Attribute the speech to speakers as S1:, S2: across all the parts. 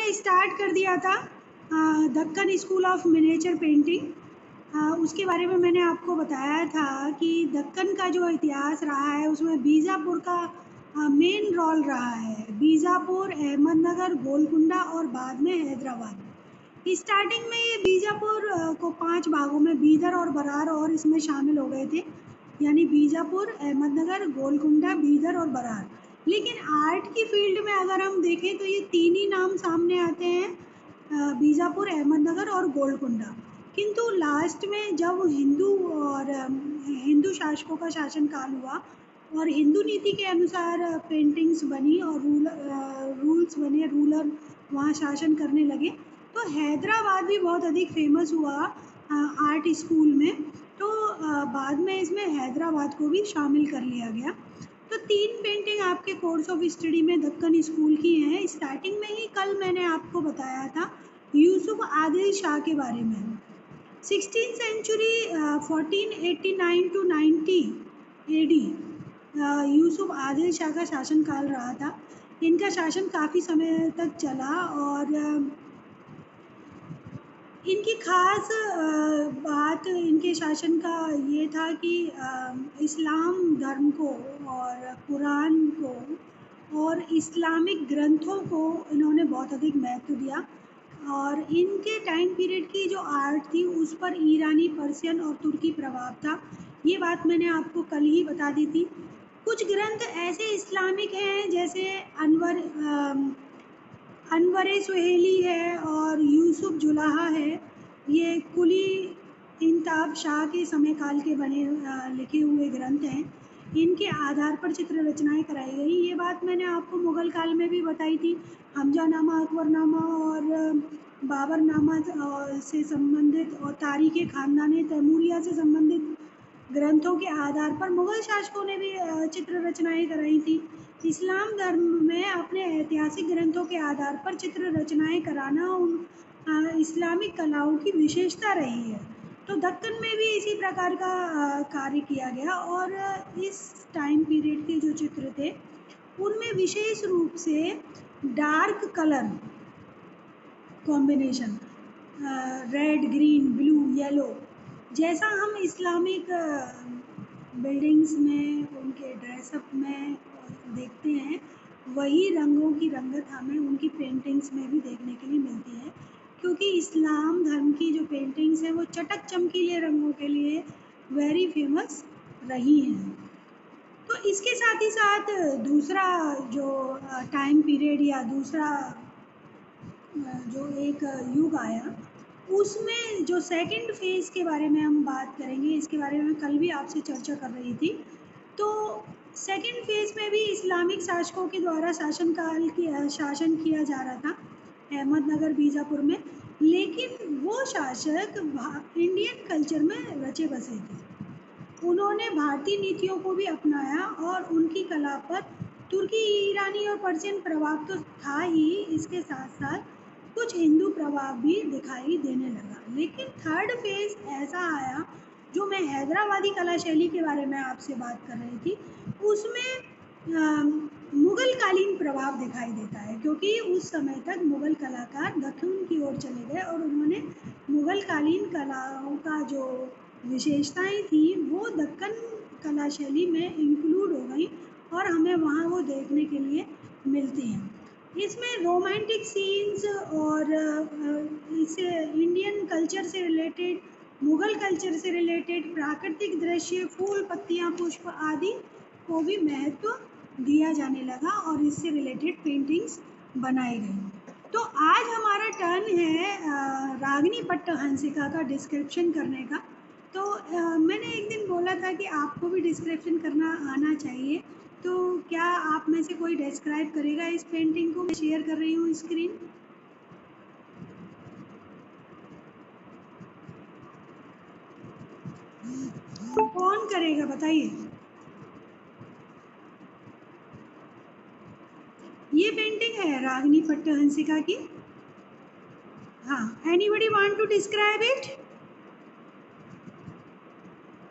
S1: मैंने स्टार्ट कर दिया था Deccan school of miniature painting. उसके बारे में मैंने आपको बताया था कि दक्कन का जो इतिहास रहा है उसमें बीजापुर का मेन रोल रहा है। बीजापुर, अहमदनगर, गोलकुंडा और बाद में हैदराबाद। स्टार्टिंग में ये बीजापुर को 5 भागों में बीदर और बरार और इसमें शामिल हो गए थे, यानी बीजापुर, अहमदनगर, गोलकुंडा, बीदर और बरार। लेकिन आर्ट की फील्ड में अगर हम देखें तो ये 3 ही नाम सामने आते हैं, बीजापुर, अहमदनगर और गोलकुंडा। किंतु लास्ट में जब हिंदू शासकों का शासनकाल हुआ और हिंदू नीति के अनुसार पेंटिंग्स बनी और रूल्स बने, रूलर वहाँ शासन करने लगे, तो हैदराबाद भी बहुत अधिक फेमस हुआ आर्ट स्कूल में। तो बाद में इसमें हैदराबाद को भी शामिल कर लिया गया। तो 3 पेंटिंग आपके कोर्स ऑफ स्टडी में दक्कन स्कूल की हैं। स्टार्टिंग में ही कल मैंने आपको बताया था यूसुफ आदिल शाह के बारे में। 16th सेंचुरी 1489 टू 90 AD यूसुफ आदिल शाह का शासनकाल रहा था। इनका शासन काफ़ी समय तक चला और इनकी खास बात इनके शासन का ये था कि इस्लाम धर्म को और कुरान को और इस्लामिक ग्रंथों को इन्होंने बहुत अधिक महत्व दिया। और इनके टाइम पीरियड की जो आर्ट थी उस पर ईरानी, पर्शियन और तुर्की प्रभाव था। ये बात मैंने आपको कल ही बता दी थी। कुछ ग्रंथ ऐसे इस्लामिक हैं जैसे अनवर सुहेली है और यूसुफ जुलाहा है। ये कुली इंताब शाह के समय काल के बने लिखे हुए ग्रंथ हैं। इनके आधार पर चित्र रचनाएं कराई गई। ये बात मैंने आपको मुग़ल काल में भी बताई थी। हमजानामा, अकबरनामा और बाबरनामा से संबंधित और तारीख़ ख़ानदान तैमूरिया से संबंधित ग्रंथों के आधार पर मुग़ल शासकों ने भी चित्र रचनाएं कराई थी। इस्लाम धर्म में अपने ऐतिहासिक ग्रंथों के आधार पर चित्र रचनाएं कराना इस्लामिक कलाओं की विशेषता रही है। तो दक्कन में भी इसी प्रकार का कार्य किया गया और इस टाइम पीरियड के जो चित्र थे उनमें विशेष रूप से dark colour combination, red, green, blue, yellow, जैसा हम इस्लामिक बिल्डिंग्स में उनके ड्रेसअप में देखते हैं, वही रंगों की रंगत हमें उनकी पेंटिंग्स में भी देखने के लिए मिलती है। क्योंकि इस्लाम धर्म की जो पेंटिंग्स हैं वो चटक चमकीले रंगों के लिए वेरी फेमस रही हैं। तो इसके साथ ही साथ दूसरा जो टाइम पीरियड या दूसरा जो एक युग आया, उसमें जो सेकंड फेज़ के बारे में हम बात करेंगे। इसके बारे में कल भी आपसे चर्चा कर रही थी। तो सेकंड फेज़ में भी इस्लामिक शासकों के द्वारा शासन किया जा रहा था अहमदनगर, बीजापुर में। लेकिन वो शासक इंडियन कल्चर में रचे बसे थे। उन्होंने भारतीय नीतियों को भी अपनाया और उनकी कला पर तुर्की, ईरानी और पर्शियन प्रभाव तो था ही, इसके साथ साथ कुछ हिंदू प्रभाव भी दिखाई देने लगा। लेकिन थर्ड फेज़ ऐसा आया, जो मैं हैदराबादी कला शैली के बारे में आपसे बात कर रही थी, उसमें मुग़ल कालीन प्रभाव दिखाई देता है। क्योंकि उस समय तक मुग़ल कलाकार दक्षिण की ओर चले गए और उन्होंने मुग़ल कालीन कलाओं का जो विशेषताएं थी वो दक्कन कला शैली में इंक्लूड हो गई और हमें वहाँ वो देखने के लिए मिलती हैं। इसमें रोमांटिक सीन्स और इसे इंडियन कल्चर से रिलेटेड, मुग़ल कल्चर से रिलेटेड प्राकृतिक दृश्य, फूल, पत्तियाँ, पुष्प आदि को भी महत्व दिया जाने लगा और इससे रिलेटेड पेंटिंग्स बनाई गई। तो आज हमारा टर्न है रागिनी पट्टहंसिका का डिस्क्रिप्शन करने का। तो मैंने एक दिन बोला था कि आपको भी डिस्क्रिप्शन करना आना चाहिए। तो क्या आप में से कोई डिस्क्राइब करेगा इस पेंटिंग को? मैं शेयर कर रही हूँ स्क्रीन। कौन करेगा बताइए? ये पेंटिंग है रागिनी पट्टहंसिका की। हाँ, anybody want to describe it?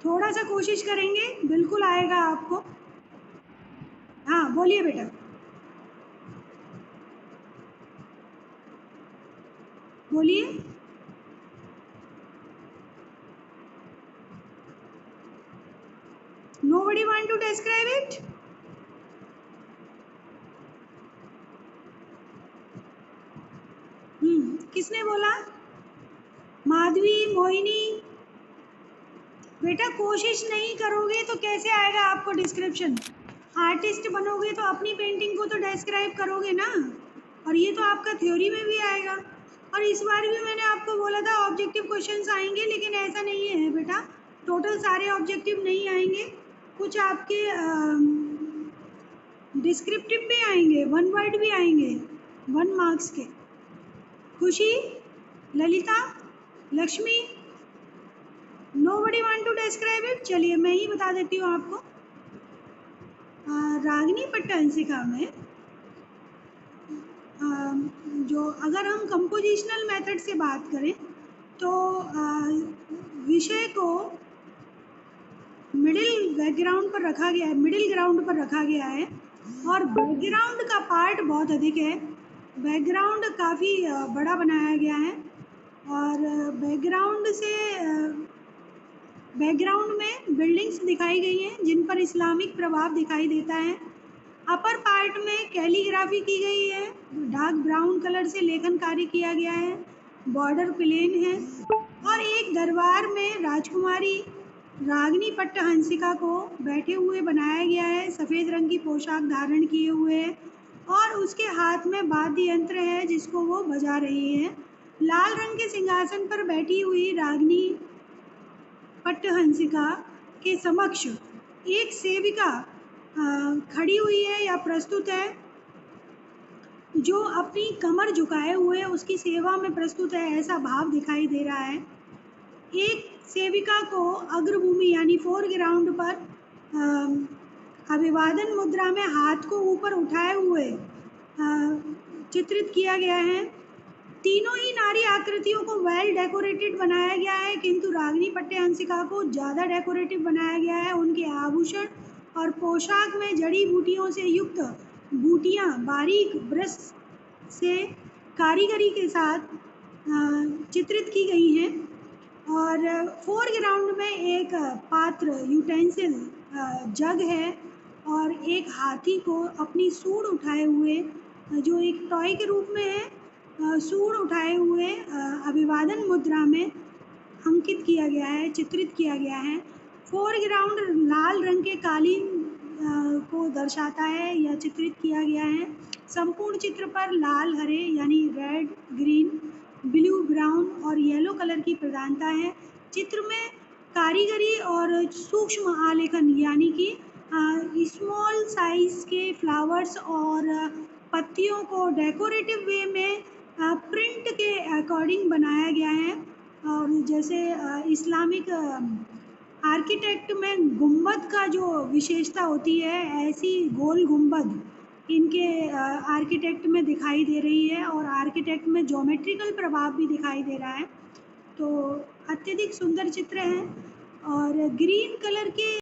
S1: थोड़ा सा कोशिश करेंगे, बिल्कुल आएगा आपको। हाँ बोलिए बेटा। बोलिए। Nobody want to describe it? किसने बोला? माधवी, मोहिनी। बेटा कोशिश नहीं करोगे तो कैसे आएगा आपको डिस्क्रिप्शन? आर्टिस्ट बनोगे तो अपनी पेंटिंग को तो डिस्क्राइब करोगे ना, और ये तो आपका थ्योरी में भी आएगा। और इस बार भी मैंने आपको बोला था ऑब्जेक्टिव क्वेश्चंस आएंगे, लेकिन ऐसा नहीं है बेटा, टोटल सारे ऑब्जेक्टिव नहीं आएंगे, कुछ आपके डिस्क्रिप्टिव भी आएंगे, 1 वर्ड भी आएंगे, 1 मार्क्स के। Khushi, Lalita, Lakshmi, nobody want to describe it? चलिए मैं ही बता देती हूँ आपको। रागिनी पट्टहंसिका में जो अगर हम कंपोजिशनल मेथड से बात करें तो विषय को मिडिल बैकग्राउंड पर रखा गया है, मिडिल ग्राउंड पर रखा गया है, और बैकग्राउंड का पार्ट बहुत अधिक है। बैकग्राउंड काफ़ी बड़ा बनाया गया है, और बैकग्राउंड में बिल्डिंग्स दिखाई गई हैं जिन पर इस्लामिक प्रभाव दिखाई देता है। अपर पार्ट में कैलीग्राफी की गई है, डार्क ब्राउन कलर से लेखन कार्य किया गया है, बॉर्डर प्लेन है, और एक दरबार में राजकुमारी रागिनी पट्टहंसिका को बैठे हुए बनाया गया है, सफ़ेद रंग की पोशाक धारण किए हुए है, और उसके हाथ में वाद्य यंत्र है जिसको वो बजा रही है। लाल रंग के सिंहासन पर बैठी हुई रागिनी पट्टहंसिका के समक्ष एक सेविका खड़ी हुई है या प्रस्तुत है, जो अपनी कमर झुकाए हुए उसकी सेवा में प्रस्तुत है, ऐसा भाव दिखाई दे रहा है। एक सेविका को अग्रभूमि यानी फोरग्राउंड पर अभिवादन मुद्रा में हाथ को ऊपर उठाए हुए चित्रित किया गया है। तीनों ही नारी आकृतियों को वेल डेकोरेटेड बनाया गया है, किंतु रागिनी पट्टहंसिका को ज़्यादा डेकोरेटिव बनाया गया है। उनके आभूषण और पोशाक में जड़ी बूटियों से युक्त बूटियाँ बारीक ब्रश से कारीगरी के साथ चित्रित की गई हैं, और फोरग्राउंड में एक पात्र यूटेंसिल जग है, और एक हाथी को अपनी सूंड उठाए हुए, जो एक टॉय के रूप में है, सूंड उठाए हुए अभिवादन मुद्रा में अंकित किया गया है, चित्रित किया गया है। फोरग्राउंड लाल रंग के कालीन को दर्शाता है या चित्रित किया गया है। संपूर्ण चित्र पर लाल, हरे यानी रेड, ग्रीन, ब्लू, ब्राउन और येलो कलर की प्रधानता है। चित्र में कारीगरी और सूक्ष्म आलेखन यानी कि स्मॉल साइज के फ्लावर्स और पत्तियों को डेकोरेटिव वे में प्रिंट के अकॉर्डिंग बनाया गया है। और जैसे इस्लामिक आर्किटेक्ट में गुंबद का जो विशेषता होती है, ऐसी गोल गुंबद इनके आर्किटेक्ट में दिखाई दे रही है, और आर्किटेक्ट में ज्योमेट्रिकल प्रभाव भी दिखाई दे रहा है। तो अत्यधिक सुंदर चित्र है, और ग्रीन कलर के